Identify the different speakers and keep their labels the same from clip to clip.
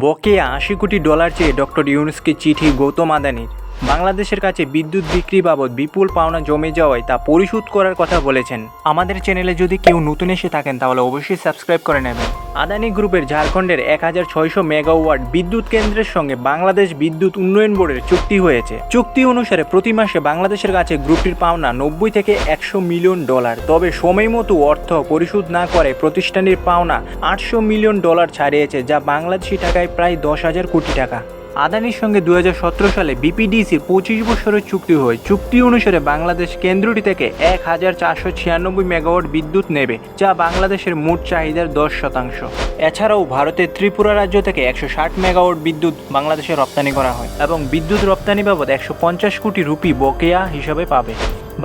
Speaker 1: বকেয়া ৮০ কোটি ডলার চেয়ে ডক্টর ইউনূসকে চিঠি গৌতম আদানির। বাংলাদেশের কাছে বিদ্যুৎ বিক্রি বাবদ বিপুল পাওনা জমে যাওয়ায় তা পরিশোধ করার কথা বলেছেন। আমাদের চ্যানেলে যদি কেউ নতুন এসে থাকেন তাহলে অবশ্যই সাবস্ক্রাইব করে নেবেন। আদানি গ্রুপের ঝাড়খণ্ডের ১৬০০ মেগাওয়াট বিদ্যুৎ কেন্দ্রের সঙ্গে বাংলাদেশ বিদ্যুৎ উন্নয়ন বোর্ডের চুক্তি হয়েছে। চুক্তি অনুসারে প্রতি মাসে বাংলাদেশের কাছে গ্রুপটির পাওনা ৯০ থেকে ১০০ মিলিয়ন ডলার। তবে সময় মতো অর্থ পরিশোধ না করে প্রতিষ্ঠানটির পাওনা ৮০০ মিলিয়ন ডলার ছাড়িয়েছে, যা বাংলাদেশি টাকায় প্রায় ১০,০০০ কোটি টাকা। আদানির সঙ্গে ২০১৭ সালে বিপিডিসির ২৫ বছরের চুক্তি হয়। চুক্তি অনুসারে বাংলাদেশ কেন্দ্রটি থেকে ১,৪৯৬ মেগাওয়াট বিদ্যুৎ নেবে, যা বাংলাদেশের মোট চাহিদার ১০%। এছাড়াও ভারতের ত্রিপুরা রাজ্য থেকে ১৬০ মেগাওয়াট বিদ্যুৎ বাংলাদেশে রপ্তানি করা হয় এবং বিদ্যুৎ রপ্তানি বাবদ ১৫০ কোটি রুপি বকেয়া হিসাবে পাবে।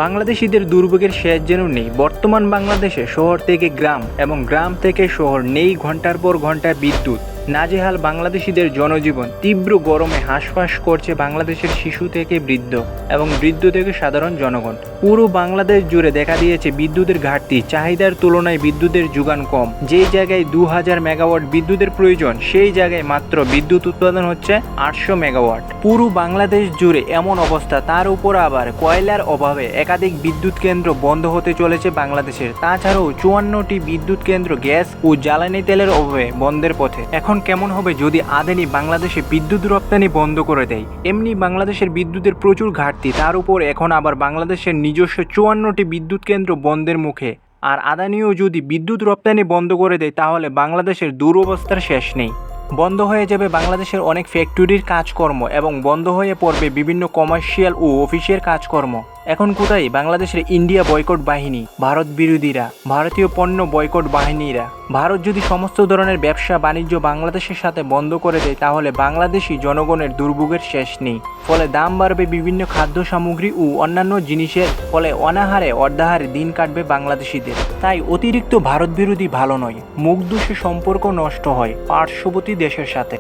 Speaker 1: বাংলাদেশিদের দুর্ভোগের শেষ যেন নেই। বর্তমান বাংলাদেশে শহর থেকে গ্রাম এবং গ্রাম থেকে শহর নেই ঘন্টার পর ঘন্টা বিদ্যুৎ। নাজেহাল বাংলাদেশিদের জনজীবন। তীব্র গরমে হাঁসফাঁস করছে বাংলাদেশের শিশু থেকে বৃদ্ধ এবং বৃদ্ধ থেকে সাধারণ জনগণ। পুরো বাংলাদেশ জুড়ে দেখা দিয়েছে বিদ্যুতের ঘাটতি। চাহিদার তুলনায় বিদ্যুতের যোগান কম। যেই জায়গায় ২,০০০ মেগাওয়াট বিদ্যুতের প্রয়োজন, সেই জায়গায় মাত্র বিদ্যুৎ উৎপাদন হচ্ছে ৮০০ মেগাওয়াট। পুরো বাংলাদেশ জুড়ে এমন অবস্থা, তার উপর আবার কয়লার অভাবে একাধিক বিদ্যুৎ কেন্দ্র বন্ধ হতে চলেছে বাংলাদেশের। তাছাড়াও ৫৪টি বিদ্যুৎ কেন্দ্র গ্যাস ও জ্বালানি তেলের অভাবে বন্ধের পথে। এখন কেমন হবে যদি আদানি বাংলাদেশে বিদ্যুৎ রপ্তানি বন্ধ করে দেয়? এমনি বাংলাদেশের বিদ্যুতের প্রচুর ঘাটতি, তার উপর এখন আবার বাংলাদেশের নিজস্ব ৫৪টি বিদ্যুৎ কেন্দ্র বন্ধের মুখে। আর আদানিও যদি বিদ্যুৎ রপ্তানি বন্ধ করে দেয় তাহলে বাংলাদেশের দুরবস্থার শেষ নেই। বন্ধ হয়ে যাবে বাংলাদেশের অনেক ফ্যাক্টরির কাজকর্ম এবং বন্ধ হয়ে পড়বে বিভিন্ন কমার্শিয়াল ও অফিসের কাজকর্ম। এখন কোথায় বাংলাদেশের ইন্ডিয়া বয়কট বাহিনী, ভারত বিরোধীরা, ভারতীয় পণ্য বয়কট বাহিনীরা? ভারত যদি সমস্ত ধরনের ব্যবসা বাণিজ্য বাংলাদেশের সাথে বন্ধ করে দেয় তাহলে বাংলাদেশি জনগণের দুর্ভোগের শেষ নেই। ফলে দাম বাড়বে বিভিন্ন খাদ্য সামগ্রী ও অন্যান্য জিনিসের। ফলে অনাহারে অর্ধাহারে দিন কাটবে বাংলাদেশিদের। তাই অতিরিক্ত ভারত বিরোধী ভালো নয়। মুখ দোষে সম্পর্ক নষ্ট হয় পার্শ্ববর্তী দেশের সাথে।